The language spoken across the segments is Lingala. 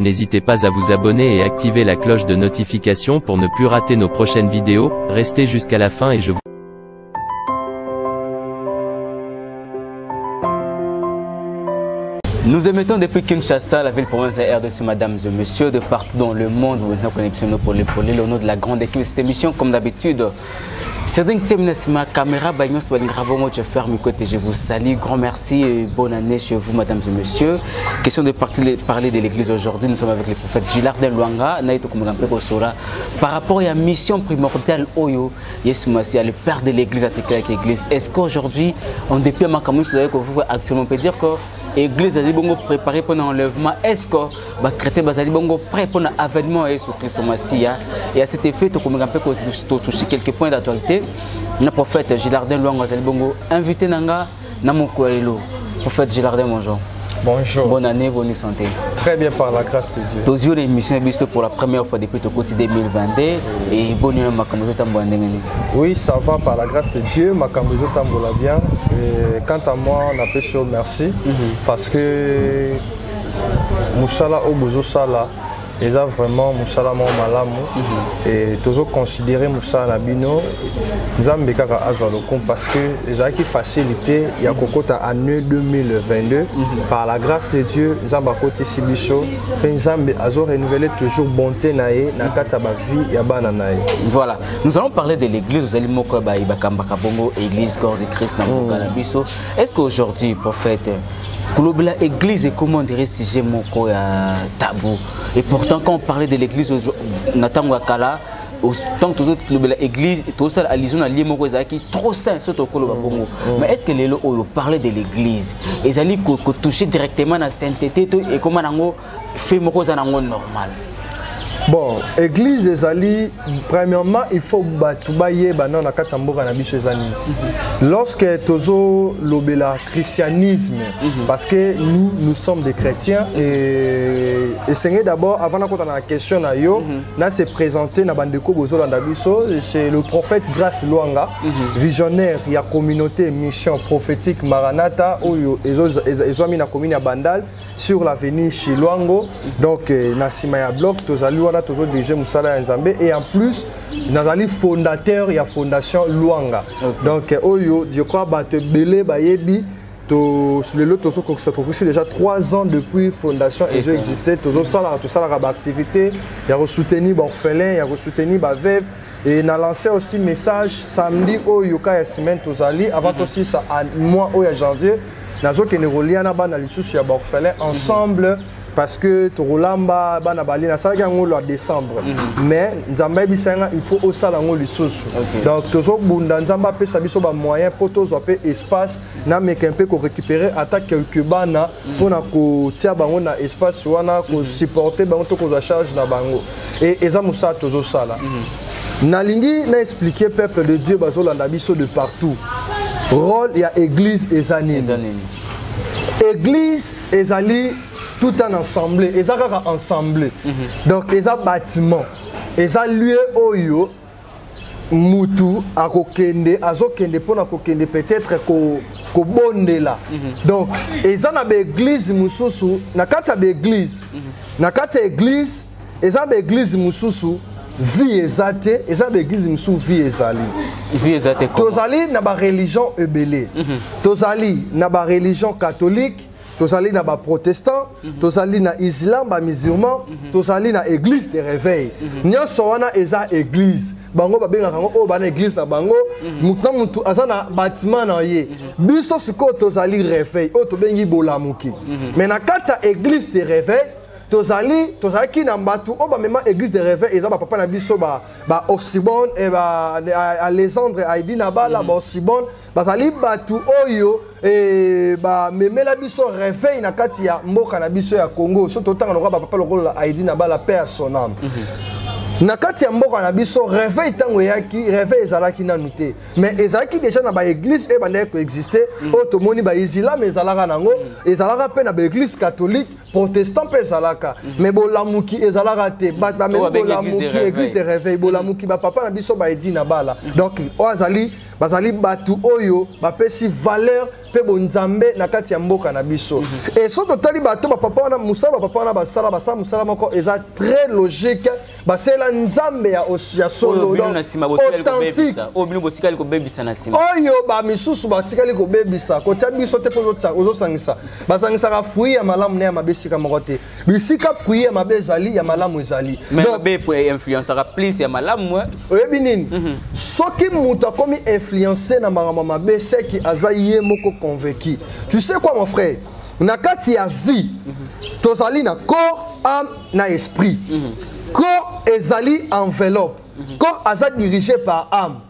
N'hésitez pas à vous abonner et activer la cloche de notification pour ne plus rater nos prochaines vidéos. Restez jusqu'à la fin et je vous... Nous émettons depuis Kinshasa, la ville province de la RDC, mesdames et messieurs, de partout dans le monde. Vous êtes en connexion pour l'épauler, au nom de la grande équipe de cette émission, comme d'habitude. Certains qui ma caméra, je vous salue, grand merci et bonne année chez vous, mesdames et messieurs. Question de parler de l'église aujourd'hui, nous sommes avec le prophète Gilardin Luanga, par rapport à la mission primordiale Oyo, Yesumasi, le père de l'église, est-ce qu'aujourd'hui, en dépit de ma caméra, actuellement, on peut dire que l'église a été préparée pour l'enlèvement? Est-ce que les chrétiens sont prêts pour l'avènement de Jésus-Christ? Et à cet effet, on peut toucher quelques points d'actualité. Le prophète Gilardin Luanga a invité Nanga Namokwelelo. Prophète Gilardin, bonjour. Bonjour. Bonne année, bonne santé. Très bien par la grâce de Dieu. Nous avons une émission pour la première fois depuis le côté 2022 et bonne année. Oui, ça va par la grâce de Dieu. Ma cambozo tambola bien. Et quant à moi, on appelle ça merci parce que Moussala Obozo Sala, ils ont vraiment Moussala Malamu et toujours considéré Moussala Nabino. Nous avons des cas parce que les acquis facilité, il y a Kokota année 2022. Par la grâce de Dieu, nous avons côté Sibicho, nous avons renouvelé toujours bonté nae, nakata ba vie ya bana nae. Voilà, nous allons parler de l'église, vous allez moko ba ibakamba bongo église corps de Christ na Bukanabiso. Est-ce qu'aujourd'hui, prophète, l'église est comment dire si moko ya tabou? Et pourtant quand on parlait de l'église Nathan Wakala, tant que l'église tout ça alison à lié moko ezaki trop saint surtout koloba bongo. Mais est-ce que les lots parler de l'église ils allaient toucher directement la sainteté et comment nango fait moko za nango normal? Bon, l'église Ezali, premièrement, il faut batubaye banan na katamboka na biso ezani. Lorsque tozo lobela christianisme, parce que nous sommes des chrétiens et Seigneur d'abord avant de la question na yo, na se présenter na bandeko bozo landa biso, c'est le prophète Grace Luanga, visionnaire il y a communauté mission prophétique Maranatha oyo ezoami na commune ya Bandal sur l'avenue Chiluango. Donc na Simaya bloc tozali toujours déjà Moussala Nzambe et en plus Nazali fondateur et la fondation Luanga. Donc Oyo je crois que Belé Bayebi le lot c'est déjà 3 ans depuis fondation et j'ai existé toujours ça la activité il y a soutenir orphelins il y a soutenir veuve et on a lancé aussi message samedi Oyo ka semaine tozali avant aussi ça mois au janvier nazo ke neroliana bana lisusu ya orphelins ensemble parce que Torolamba bana bali na sala yango le décembre mais nzamba bisenga il faut osala ngo lisusu donc tozo bunda nzamba pesa biso ba moyen pour tozo pe espace na meka un peu ko récupérer attaque quelques bana pour na ko tia bango na espace wana ko supporter bango to ko za charge na bango et eza musa tozo sala nalingi na expliquer peuple de Dieu bazo landa biso de partout rôle il y a église ezani église ezali tout en ensemble, ils ont ensemble. Donc ils ont bâtiment, ils ont lieu oyo mutu a kokende, azokende pour na kokende peut-être ko bonde là. Donc ils ont une église mususu, na kata église, na kata église, ils ont une église mususu. Vie ezate, ils ont une église mususu vie ezali. Vie ezate. Tozali na ba religion ebele. Tozali na ba religion catholique. Tozali na ba protestant, tozali na islam, ba musulman, tozali na église de réveil. Nyonso wana eza église. Bango ba benga kango o bana église na bango, mutu azana bâtiment na ye. Biso siko tozali réveil, o to bengi bolamuki. Mais na kata église de réveil, tozali ki na mbatu o ba mema église de réveil eza ba papa na biso ba Osibon et ba Alexandre Aidi na bala ba Osibon bazali batu oyo et ba memela biso réveil na kati ya mboka na biso ya Congo so totanga na ba papa lokola Aidi na bala père son âme. Na kati ya mboka na biso réveil tango yaki réveil ezalaki nanu te mais ezalaki déjà na ba église e bande ko exister o to moni ba islam ezalaka nango ezalaka pe na ba église catholique protestant pe ezalaka mais bolamuki ezalaka te ba même bolamuki église de réveil bolamuki ba papa na biso ba edi na bala donc o azali bazali batu oyo ba pesi valeur pe bonzambe na kati ya mboka na biso. Et so totali bato ba papa na musala ba papa na basala basala musala moko eza très logique. Ba c'est la nzambe ya solo donc authentique. Obino botikali ko bebisa na sima. Oyo ba misusu batikali ko bebisa ko tia biso te po ozo sangisa. Ba sangisa ka fruit ya malamu ne ya mabesika moko te. Bisika fruit ya mabezali ya malamu ezali. Donc be pour influencer plus ya malamu. Oyebi nini? Soki mutu akomi influencer na makambo mabe c'est qui aza ye moko convaincu. Tu sais quoi mon frère? Na kati ya vie tozali na corps, âme na esprit. Corps ezali enveloppe. Corps aza dirigé par âme.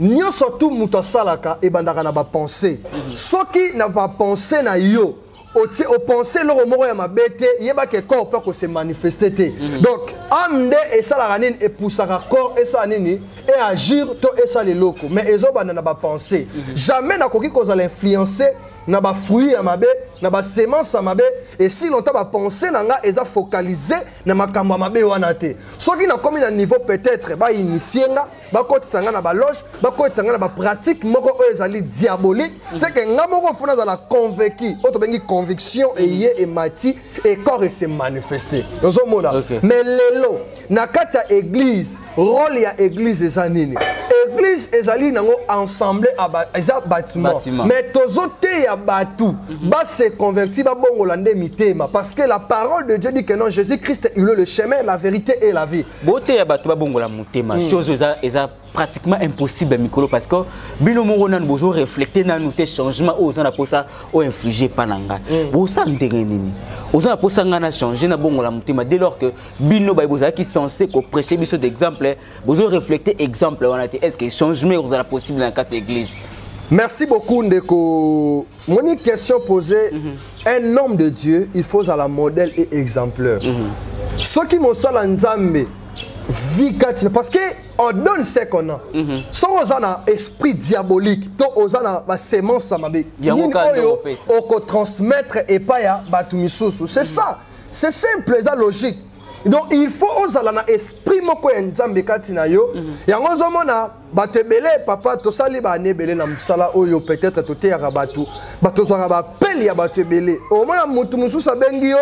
Nyo surtout mutu asalaka ebandaka na ba pensée. Soki na ba pensée na yo au pensée le moko ya mabete yeba ke corps peut se manifester. Donc âme de esalaka nini et poussaka corps esa nini et agir to esa le loko mais ezobana na ba pensée. Jamais na koki kozala influencer na ba fruit ya mabe na ba semence ya mabe et si longtemps ba pensée nanga eza focalisé na makambo mabe wana te soki na komi na niveau peut-être ba initier nga ba kotisanga na ba loge ba kotisanga na ba pratique moko ezali diabolique c'est que nga moko funa za la convaincu auto bengi conviction et yé et mati et corps se manifester ozo mona mais lelo na kati ya église rôle ya église ezanini église ezali nango ensemble eza bâtiment mais tozote ya batu ba se converti ba bongola nde mitema parce que la parole de Dieu dit que non Jésus-Christ il est le chemin la vérité et la vie bote ya batu ba bongola mutema chose eza pratiquement impossible mikolo parce que bino mongo nan bozo refléter na noté changement aux na posa o infliger pananga bo sa ndenge nini oza posa ngana changer na bongola mutema dès lors que bino ba boza qui censé ko prêcher biso d'exemple bozo refléter exemple on a été est-ce que changement oza possible dans quatre églises. Merci beaucoup Ndeko. Mon question posée, un homme de Dieu, il faut à la modèle et exemplaire. Ceux qui m'ont ça nzambe vit parce que on donne ce qu'on a. Sans osana esprit diabolique, to osana ba sémence samabe. On transmettre et pas ya batumisusu. C'est ça. C'est simple, c'est logique. Donc il faut osala na esprit moko ya nzambe kati na yo. Yango zomona batebele papa to sali ba nebele na musala oyo peut-être to te ya batu. Bato zara ba peli ya batebele. Au mona mutu mususu abengi yo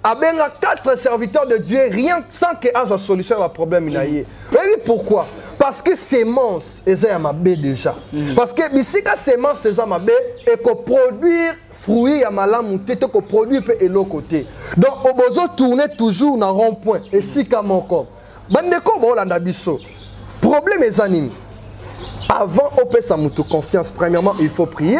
abenga 4 serviteurs de Dieu rien sans que azo solution à problème inaye. Oui pourquoi? Parce que sémence eza mabe déjà. Parce que bisika sémence eza mabe et ko produire fruit ya malamu tete ko produit pe elo côté. Donc obozo tourner toujours na rond-point et si kamoko. Bandeko bolanda biso. Problème ezanini. Avant on peut sa mutu confiance premièrement il faut prier.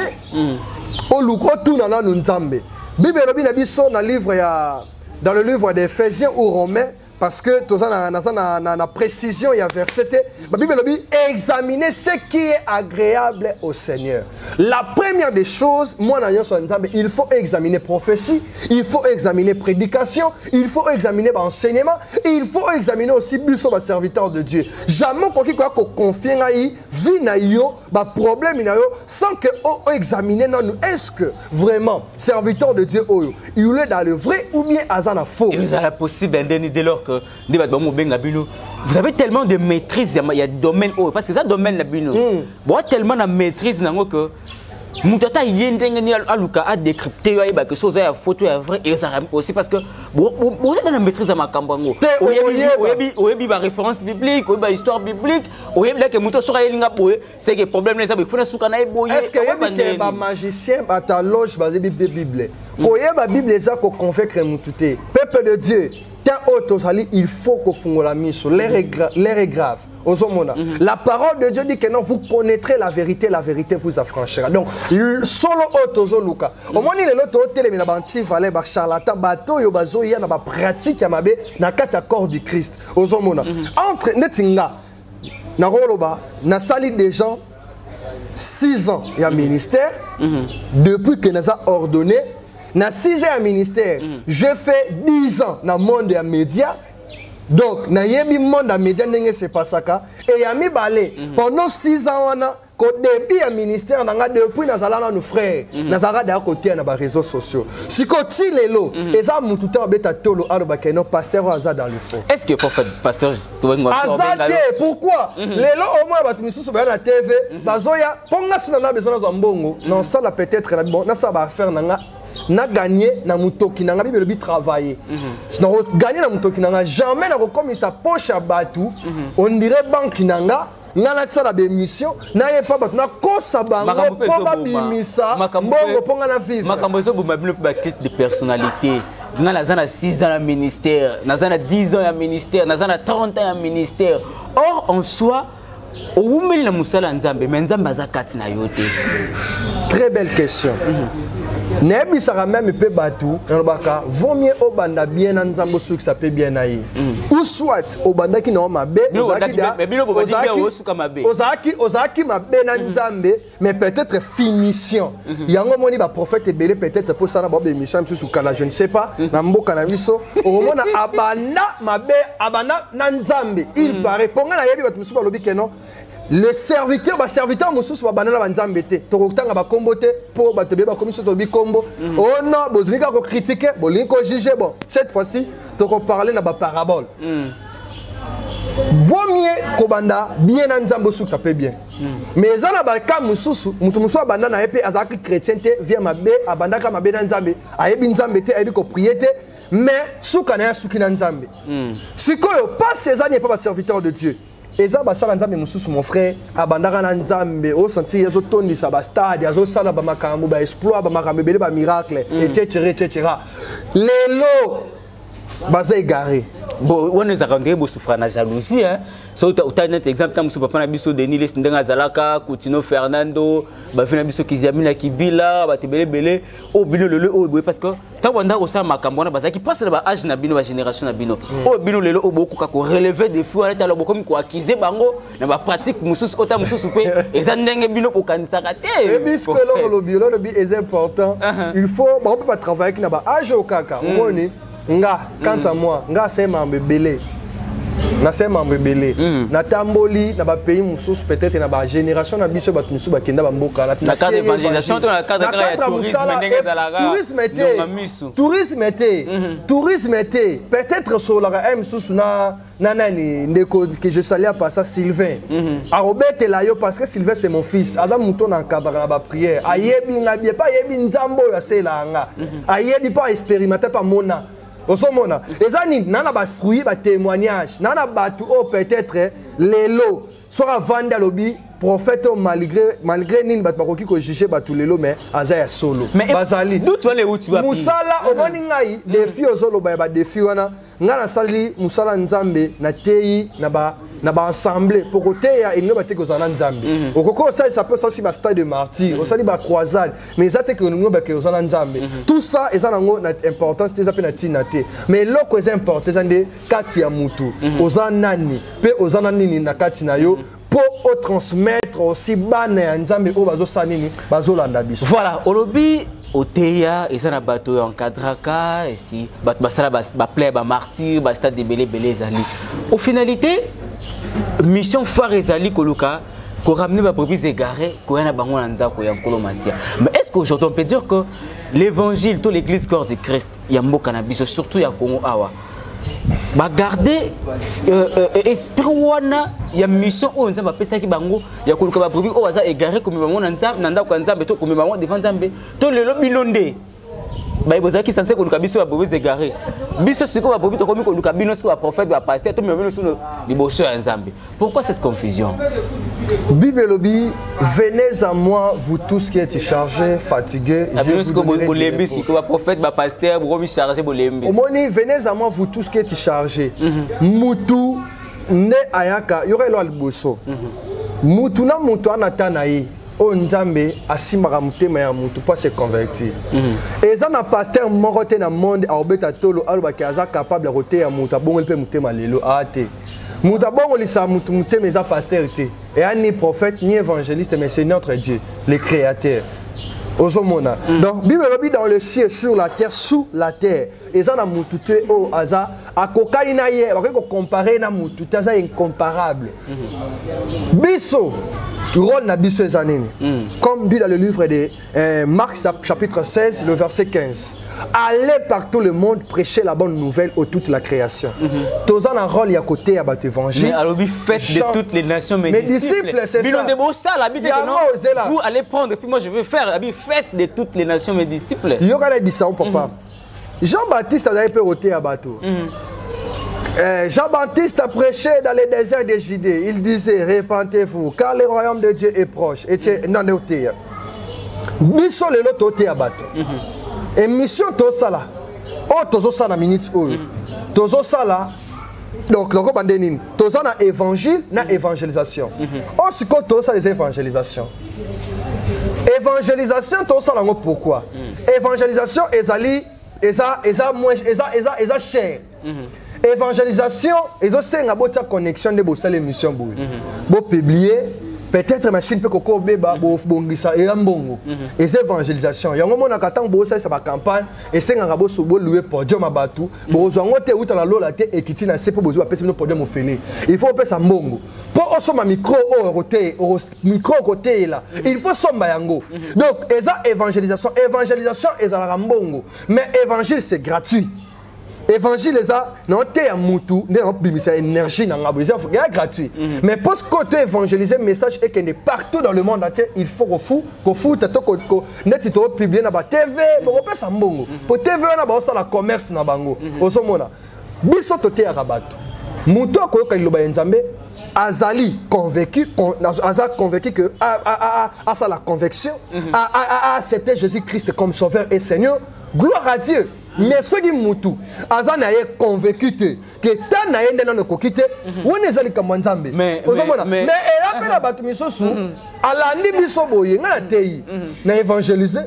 O luko tourna na nzambe. Bible lobi na biso na livre ya dans le livre d'Éphésiens ou Romains parce que tout ça na précision il y a verset la Bible dit examiner ce qui est agréable au Seigneur. La première des choses moi il faut examiner prophétie, il faut examiner prédication, il faut examiner enseignement et il faut examiner aussi biso ba serviteur de Dieu. Jamais qu'on confier ngai vie na yo ba problème na yo sans que on examiner non est-ce que vraiment serviteur de Dieu oyo il est dans le vrai ou bien azana faux. Et vous avez possible dès lors que vous avez tellement de maîtrise il y a domaine parce que ça domaine la bino bon tellement de maîtrise que mutata yendengeni aluka a décrypter ya que chose ya photo ya vrai et ça aussi parce que bon ça na maîtrise ma kambango oyebi ba référence biblique oyebi ba histoire biblique oyebi là que muto sora yelinga boye c'est que problème les abifuna suka na boye est-ce que yebi ba magicien ba ta loge ba bible oyebi bible eza ko convaincre mutute peuple de Dieu il faut que vous la mise sur l'air est grave. La parole de Dieu dit que non, vous connaîtrez la vérité vous affranchira. Donc, solo otozo luka. Au moins, il est l'autre hôtel, mais il y a charlatan, bateau, il y a une pratique, il y a un corps du Christ. Entre Netinga, Naroloba, na sali des gens 6 ans, il y a un ministère, depuis que nous a ordonné. Na 6 ans à ministère, je fais 10 ans dans le monde des médias. Donc, na yebi monde des médias n'est pas ça. Et yami balé pendant 6 ans qu'au début du ministère, depuis nazala nos frères, nazala d'un côté dans les réseaux sociaux. Si côté les lots, et ça tout temps bêta tolo arobakeno pasteur aza dans le fond. Est-ce que prophète pasteur Azate pourquoi les lots au moins batu misusu sur la TV, bazoya ponga sina na besoin za mbongo, non ça la peut-être la bon, na ça va faire nanga na gagné na mutoki nanga bibelobi travailler. Sinon gagner na mutoki nanga jamais na comme sa poche à batu, on dirait banque nanga. Nana sala bémission na ye pas batna ko sabango po ba bimisa mbongo ponga na vivre makambo zo buma bino ba titre de personnalité na lazana 6 ans à ministère nazana 10 ans à ministère nazana 30 ans à ministère or en soi oumeli na musala nzambe mais nzambe azakati na yote. Très belle question. Nebi sera même peu batou, vaut mieux au banda bien en zambo souk ça peut bien aille. Ou soit au banda qui n'a ma bé, ozaki ma bé en zambe, mais peut-être finition. Yango moni ba prophète belé peut-être pour ça na ba émission même sous Canada, je ne sais pas, na mbo canabiso, au moment abana ma bé abana nan zambe. Il paraît ponga na yebi bat musu ba lobi keno. Le serviteur, bah serviteur, monsieur soit banana banzambete. Torotanga ba combote pour ba tebe ba commission tobi combo. Oh non, bozlika ko critiquer, bolinko juger bon. Cette fois-ci, toko parler na ba parabole. Vaut mieux ko banda bien nzambo sou ça peut bien. Mais ça na ba ka mususu, mutu musu abanda na epé azaki chrétienté via mabe abanda ka mabe nzambe, ayebi nzambete ayebi ko priété. Mais sou kana suki na nzambe. Sikoyo pas ces années pas serviteur de Dieu. Et ça, mon frère, abandara na nzambe, au senti yazo tondi sa ba stade, yazo sala ba makambo ba exploit, ba makambo bele ba miracle, etc. Lelo baza égaré. Bon, on est arrangé pour souffrir de jalousie. So, tu as un exemple, tu as papa na biso Denis Lesndinga Zalaka, Coutinho Fernando, bafina biso Kiziamina Kibila, batebele bele, au bino le au parce que tant on a aussi makambona baza qui passe la âge na bino la génération na bino. Au bino le au beaucoup ka ko relever des fous à l'alo comme ko acquiser bango na ba pratique mususu ota mususu pe ezandenge bino ko kanisa kate. Et puisque le bio est important, il faut on peut pas travailler na ba âge au kaka. Nga, quant à moi, nga c'est membre belé. Na c'est membre belé. Na tamboli, na ba pays moussous peut-être na ba génération na biso ba moussous ba kenda ba mboka. Na cadre d'évangélisation, na cadre de tourisme était. Peut-être sur la moussous na nanani ndeko que je salue à passer Sylvain. A Robert Elayo parce que Sylvain c'est mon fils. Adam mouton en cadre na ba prière. Ayebi nga pas yebi nzambo ya sela nga. Ayebi pas expérimenter pas mona. Osomona, ezani nana ba fruit ba témoignage, nana batu o peut-être lelo sera vendre à lobby prophète malgré nin bat bakoki ko juger batu lelo mais azaya solo. Bazali. D'où tu vas les où tu vas? Musala omoni ngai défi ozolo ba défi wana ngana sali musala nzambe na tei na ba ensemble pour côté ya ino baté ko zana nzambe. Okoko ça peut ça si ba stade de martyr, osali ba croisade, mais ça te que nous ba ko zana nzambe. Tout ça est ça nango na importance des appels na tinate. Mais loko est important zande kati ya mutu. Ozana nani pe ozana nini na kati na yo pour transmettre aussi bane ya nzambe o bazo sanini bazo landa biso. Voilà, olobi Oteya et ça na bateau encadraka et si bat basala ba plaire ba martyr ba stade de belé zali. Au finalité mission phare ezali koluka ko ramener ba brebis égarées ko yana bango na ndako ya Kolomasia. Mais est-ce qu'aujourd'hui on peut dire que l'évangile toute l'église corps de Christ ya mboka na biso surtout ya Congo awa ba garder esprit wana ya mission o nzamba pesa ki bango ya koluka ba brebis o baza égaré comme bango na nzamba na ndako ya nzambe to comme bango devant nzambe to lelo bilonde ba bozaki sanse koluka biso ba brebis égaré biso siko ba brebis to komi koluka bino siko ba prophète ba pasteur to mebino sino liboso ya nzambe. Pourquoi cette confusion? Bible lobby, venez à moi vous tous qui êtes chargés, fatigués, je vous donnerai du repos. Prophète, pasteur, venez à moi vous tous qui êtes chargés. Mutu ne ayaka, y aurait le bosso. Mutu na mutu anatanaï. O nzambe asimaka mutema ya mutu pas se convertir. Et ça na pasteur morote na monde a obeta tolo alobaki aza capable roter ya mutu bongo pe mutema lelo ate. Mutu bongo lisa mutu mutema za pasteur te. Et ni prophète ni évangéliste mais c'est notre Dieu, le créateur. Osomona. Donc Bible lobi dans le ciel, sur la terre, sous la terre. Et ça na mutu te o aza akokani na ye, ba ko comparer na mutu aza incomparable. Biso rôle nabiso ezanini. Comme dit dans le livre de Marc chapitre 16, le verset 15. Allez par tout le monde prêcher la bonne nouvelle à toute la création. Tous un rôle y a côté à battre évangile. Mais alors faites de toutes les nations mes disciples. C'est ça. Vous allez prendre et puis moi je vais faire. Faites de toutes les nations mes disciples. Il y aura des papa. Jean-Baptiste a été ôté à bateau. Jean-Baptiste a prêché dans les déserts de Judée. Il disait, répentez-vous, car le royaume de Dieu est proche. Et non, ôté. Biso le lot ôté à bateau. Et mission to sala. Oh, tozo sala minute oh. Tozo sala. Donc, le bandénine. Tozo na évangile, na évangélisation. Oh, c'est quoi tozo les évangélisations? Évangélisation, tozo sala pourquoi? Évangélisation, ezali, eza cher. Évangélisation, ils ont une bonne connexion de vos émissions. Vous publiez, peut-être machine peut coco beba, vous bongisa et ambongo. Et c'est évangélisation. Il y a un moment où on a fait campagne et c'est un rabo sur louer podium à Batou. Vous avez un où la lola et qui tient c'est pour vous appeler le podium au félé. Il faut appeler ça mbongo. Pour aussi ma micro côté là. Il faut son bayango. Donc, et évangélisation, est à la mbongo. Mais évangile c'est gratuit. Évangile les a non t'es à moutou non bimisa énergie dans la besoin c'est gratuit mais pour ce côté évangéliser message et qu'il est partout dans le monde entier il faut qu'au foot net to publier na ba TV bon on peut ça mbongo pour TV on a ba ça la commerce na bango osomona biso to te ya rabato moutou ko ka liloba nzambe azali convaincu que à ça la conviction à accepter Jésus-Christ comme sauveur et Seigneur. Gloire à Dieu. Mais ce qui moutou, Azan a convaincu que tant n'a pas de coquille, on est allé comme Nzambe. Mais elle appelle la bâtiment sous, à la Nibisoboye, n'a tei, n'a évangélisé.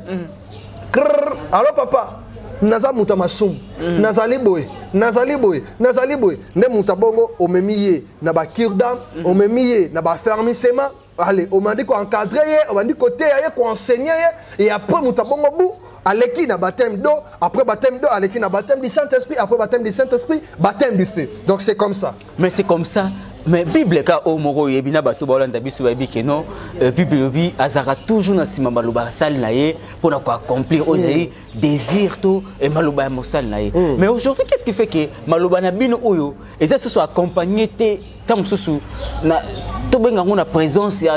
Alors papa, Naza Moutamassoum, Nazali Boy, ne Moutabongo, au memiye, n'a pas kirdam, au memiye, n'a pas fermissement. Allez, on m'a dit qu'on encadrait, on m'a dit qu'on enseignait, et après Moutabongo bou. Aleki na baptême d'eau, après baptême d'eau, Aleki na baptême du Saint-Esprit, après baptême du Saint-Esprit, baptême du feu. Donc c'est comme ça. Mais c'est comme ça. Mais Bible ka o moro yebina bato ba olanda biso ba biki non Bible bi azara toujours na sima maloba sal na ye pour accomplir onayi désir to et maloba mosal na ye. Mais aujourd'hui qu'est-ce qui fait que maloba na bino oyo et ça se soit accompagné te tam susu na to benga ngona présence ya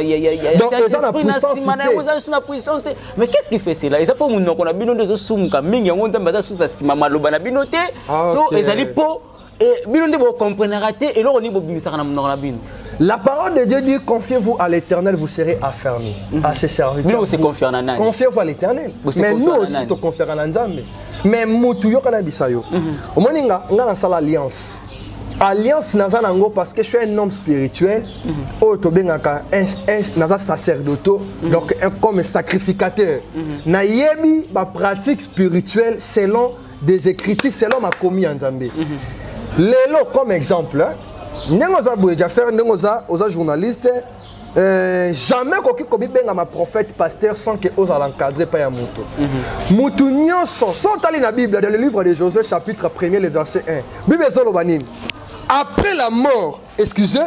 puissance. Mais qu'est-ce qui fait cela? Et ça pour mon qu'on a bino de sumka mingi ngonza baza susu sima maloba na bino te to ezali po. La parole de Dieu dit confiez-vous à l'Éternel, vous serez affermis à ses serviteurs. Confiez-vous à l'Éternel. Mais nous aussi, nous confions à l'Anzambe. Mais nous, nous avons l'alliance. Alliance nazanango parce que je suis un homme spirituel. Un sacerdotal, donc comme sacrificateur. Nayebi ma pratique spirituelle selon des écritures, selon ma commis en Zambie. Lélo comme exemple, Nengoza Bouéja faire Nengoza aux journalistes, jamais quelqu'un comme ma prophète pasteur sans que ose l'encadrer par un mouton. Mouton nyonso sont allés dans la Bible dans le livre de Josué chapitre 1er le verset 1. Bible Zolobanim. Après la mort, excusez,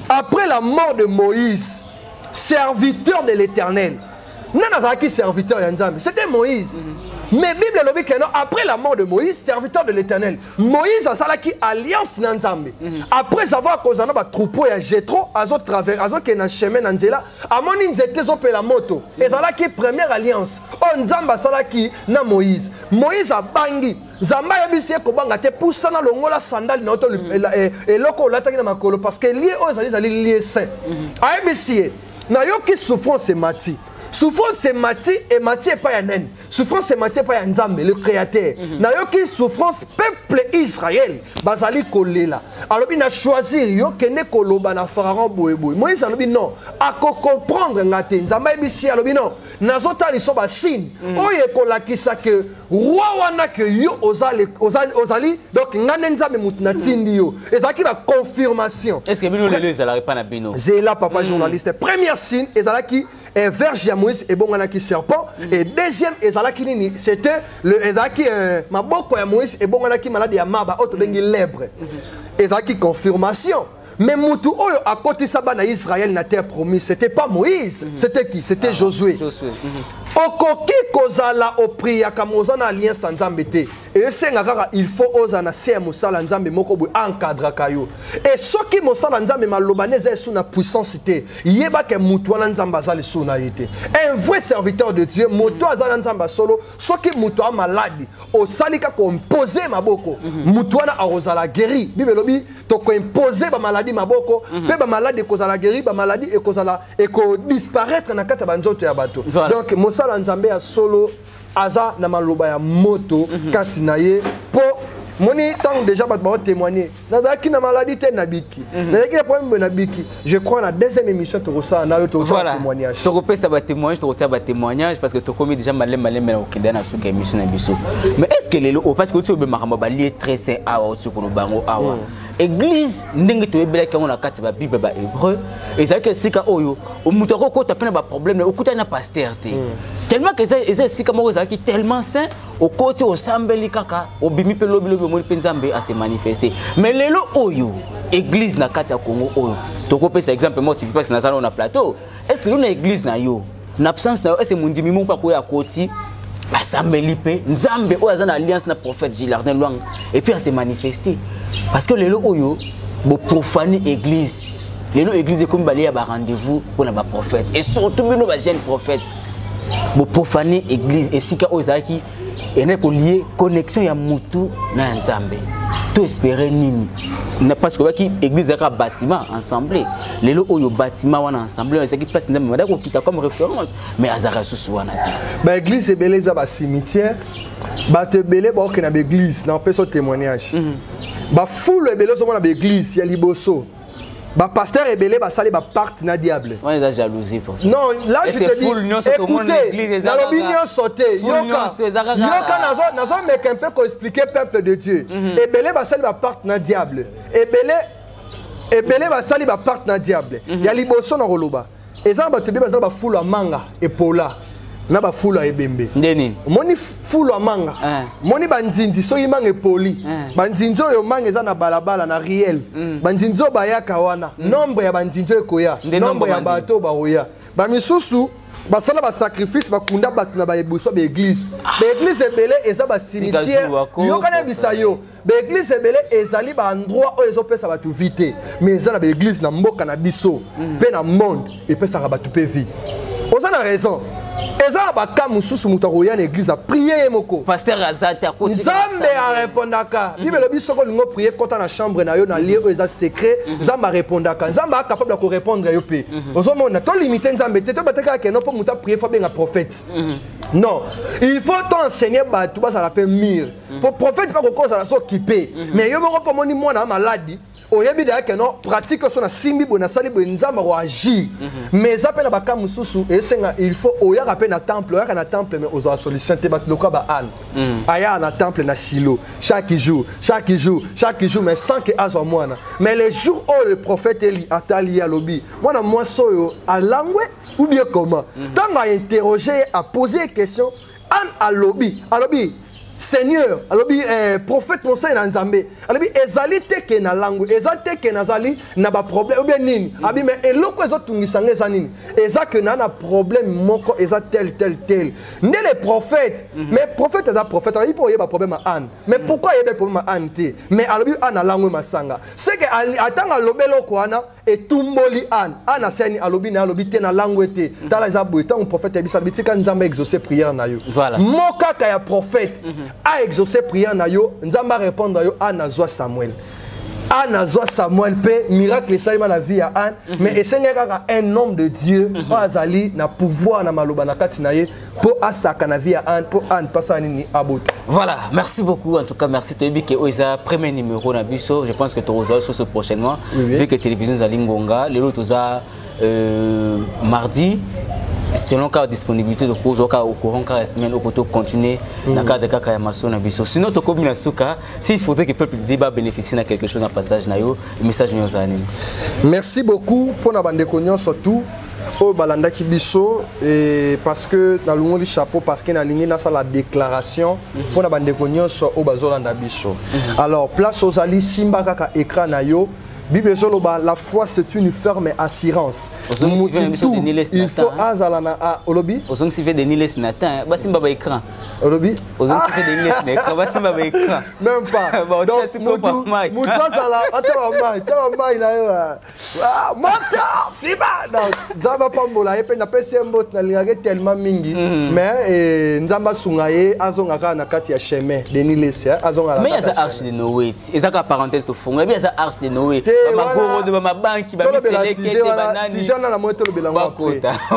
après la mort de Moïse, serviteur de l'Éternel. Nanazaki serviteur d'Anzambi, c'était Moïse. Mais Bible le dit que non, après la mort de Moïse, serviteur de l'Éternel, Moïse a salaki alliance n'Anzambi. Après avoir causé un troupeau et Jétro, azo travers, azo qui na chemin n'Anzela, a mon inzete zope la moto. Et salaki première alliance. On Nzamba salaki na Moïse. Moïse a bangi. Zamba yabisi kobanga te poussa na longola sandal na auto et loko lataki na makolo parce que lié aux ali lié saint. Ayabisi na yoki souffrance mati. Souffrance c'est Mati et Mati est pas Yanen. Souffrance c'est Mati et pas Yanzambe, le créateur. Nayoki souffrance peuple Israël. Bazali kolela. Alors il a choisi yo kene koloba na pharaon boyeboy. Moïse alobi non. Ako comprendre ngate nzamba ebisi alobi non. Nazota li soba signe. Oye kolakisa que roi wana que yo ozali donc ngane nzambe mutna tindi yo. Ezaki ba confirmation. Est-ce que bino lelo ezala pas na bino? J'ai là papa journaliste. Premier signe ezalaki un verge à Moïse et bon qui serpent et deuxième ezalaki c'était le ezalaki maboko ya Moïse et bon qui maladie ya maba auto bengi lèbre ezalaki confirmation mais mutu oyo a côté ça na Israël na terre promise, c'était pas Moïse, c'était qui? C'était Josué. Okoki kozala opria kamozana alliance nzambe te. Et senga kaka il faut ozana se mosala nzambe moko bo encadre kayo. Et soki mosala nzambe malobaneza esu na puissance te. Yeba ke mutu wana nzamba zali suna yete. Un vrai serviteur de Dieu, mutu azala nzamba solo, soki mutu a malade, o salika ko imposer maboko. Mutu wana arozala guéri. Bible lobi to ko imposer ba maladie maboko, pe ba malade kozala guéri, ba maladie e kozala e ko disparaître na kata banzoto ya bato. Donc mosala nzambe ya solo aza na maloba ya moto kati na ye po moni tant déjà ba témoigner nazaki na maladie te na biki nazaki na problème na biki. Je crois la deuxième émission to ça na yo to témoignage to kopesa ba témoignage to tia ba témoignage parce que to komi déjà malem na okenda na suka émission na biso. Mais est-ce que lelo parce que tu be makamba ba lié très saint awa tu ko bango awa église ndenge to ebela kango na kati ba bible ba hébreu ezaki sika oyo omuto ko ta pena ba problème okuta na pasteur te tellement que ça sika moko ezaki tellement saint au côté au sambeli kaka obimi pe lobi mo penzambe a se manifester. Mais lelo oyo église na kati ya Congo oyo to ko pesa exemple mo tipi parce na salon na plateau est-ce que na église na yo na absence na yo est-ce mundimi mo pa ko ya koti asambeli pe nzambe oyo azana alliance na prophète Gilardin Luang et puis à se manifester parce que lelo oyo bo profaner église lelo église comme bali ya ba rendez-vous pour na ba prophète et surtout bino ba jeune prophète bo profaner église et sika ozaki ene ko lié connexion ya mutu na nzambe to espérer nini na parce que baki église ya bâtiment ensemble lelo oyo bâtiment wana ensemble c'est qui place nzambe madako kita comme référence mais azara susu wana te ba église ebeleza ba cimetière ba te belé ba okena ba église na peso témoignage ba foule ebeleza wana ba église ya liboso. Bah pasteur et belé bah sali bah part na diable. On est à jalousie pour ça. Non, là je te dis écoutez, dans l'opinion sauté, yoka nazo mec un peu qu'on expliquer peuple de Dieu. Et belé bah sali bah part na diable. Et belé bah sali bah part na diable. Ya liboso na roloba. Et ça bah te bé bah foule manga et pola. Na ba fula ebembe ndeni moni fula manga moni banzinzi so imanga poli banzinzo yo manga eza na balabala na riel banzinzo bayaka wana nombre ya banzinzo ekoya nombre ya bato ba oya ba misusu basala ba sacrifice bakunda batu na ba ebuso ba église ba église ebele eza ba cimetière yo kana bisayo ba église ebele ezali ba endroit o ezopesa batu vite mais eza na ba église na mboka na biso pe na monde epesa ka batu pe vie oza na raison. Eza baka mususu mutakoya na église a prier moko. Pasteur Azata ko Nzambe a répondaka. Bible lobi soko lingo prier kota na chambre na yo na lieu eza secret, Nzamba répondaka. Nzamba capable de répondre yo pe. Ozomona to limiter Nzambe te to bataka ke no po muta prier fa benga prophète. Non, il faut t'enseigner batu ba ça l'appelle mire. Pour prophète pas ko ça so kipé. Mais yo moko pomoni mwana maladi. Oyebi da ke no pratique so na simbi bo na sali bo Nzamba ko agir. Mais ça pe na baka mususu et senga il faut oya rappel na temple, oya na temple mais aux solution te bat loka ba an. Aya na temple na silo chaque jour mais sans que azo mwana. Mais les jours où le prophète Eli atali ya lobi, mwana moi soyo a langue ou bien comment. Tant à interroger, à poser question, an a lobi Seigneur, alobi prophète Monseigne na Nzambe, alobi ezali teke na langue, ezali teke na zali na ba problème ou bien nini. Abi mais eloko ezotungisa ngeza nini. Ezake na na problème moko eza tel. Né les prophètes, mais prophète est un prophète, il peut y avoir problème à Anne. Mais pourquoi il y a des problèmes à Anne te? Mais alobi Anne a langue masanga. C'est que attend alobelo kwana et tumboli Anne. Anne a seni alobi na alobi te na langue te. Dans les abou tant prophète ebisa alobi tika Nzambe exaucer prière na yo. Voilà. Moka ka ya prophète a exaucé prière na yo, Nzamba répondre yo Anazwa Samuel. Anazwa Samuel pe miracle salima la vie à Anne, mais essayera un homme de Dieu, azali na pouvoir na maloba na kati na ye pour asaka na vie à Anne pour Anne passer nini abota. Voilà, merci beaucoup en tout cas, merci Toyebi que oza premier numéro na biso, je pense que tu auras sur ce prochainement vu que télévision za Lingonga, les autres oza mardi. Selon la disponibilité de cause, au courant de la semaine, on peut continuer dans le cadre de la maçon. Sinon, s'il faudrait que le peuple débat bénéficie de quelque chose dans le passage, le message nous a donné. Merci beaucoup pour la bande de cognon surtout au Balanda Kibiso et parce que dans le monde du chapeau parce qu'il y a la déclaration pour la bande de cognon au Bazolanda Biso. Alors place aux alliés Simba kaka écran na yo Bible Zoloba, la foi c'est une ferme assurance. Il faut azalana a Olobi. Osong si fait des niles natin, basi mbaba écran. Olobi. Osong si fait des niles natin, basi mbaba écran. Même pas. Donc muto sala, atama mai na yo. Ah, moto, siba. Donc nzamba pambola epe na pesi mbot na lingage tellement mingi, mais nzamba sungaye azonga na kati ya chemin de niles azonga. Mais ça arche de Noé. Et ça parenthèse to fond. Mais ça arche de Noé. Ma goro de ma banque ba misele kete banani. Si jana na moto le belango.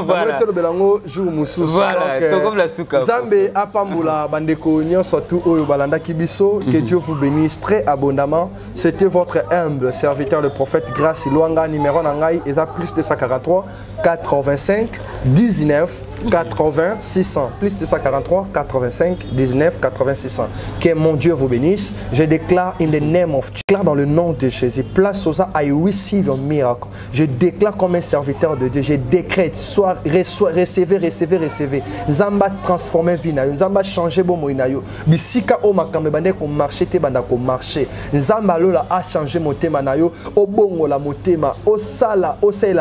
Voilà. Moto le belango jour mususu. Voilà, to comme la souka. Zambe apambula bandeko nyonso tu oyo balanda kibiso, que Dieu vous bénisse très abondamment. C'était votre humble serviteur le prophète Grace Luanga numéro nangai eza plus de 143 85 19 80 600 plus de 143 85 19 80 600. Que mon Dieu vous bénisse. Je déclare in the name of Jesus, dans le nom de Jésus, place aux I receive your miracle. Je déclare comme un serviteur de Dieu, je décrète soit recevez. Zamba transformer vie na yo, Zamba changer bon moina yo. Bisika o makambe bande ko marcher te banda ko marcher. Zamba lola a changer motema na yo, o bongo la motema, o sala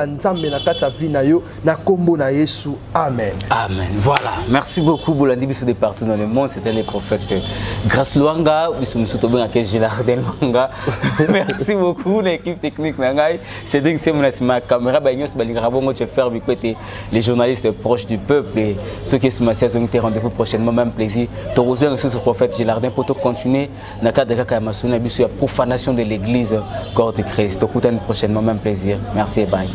nzambe na kata vie na yo na kombo na Yesu. Amen. Amen. Voilà. Merci beaucoup, Boulandi Bissou de partout dans le monde. C'était les prophètes Grace Luanga, Bissou Moussoutobe, Gilardin Luanga. Merci beaucoup, l'équipe technique. C'est dingue, c'est ma caméra. Les journalistes proches du peuple et ceux qui sont massés ont été rendez-vous prochainement. Même plaisir. Torosé, ce prophète Gilardin pour continuer. Nakadaka Kamasuna Bissou, la profanation de l'église corps de Christ. Prochainement, même plaisir. Merci et bye.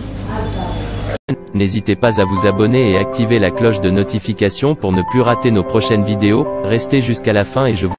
N'hésitez pas à vous abonner et activer la cloche de notification pour ne plus rater nos prochaines vidéos. Restez jusqu'à la fin et je vous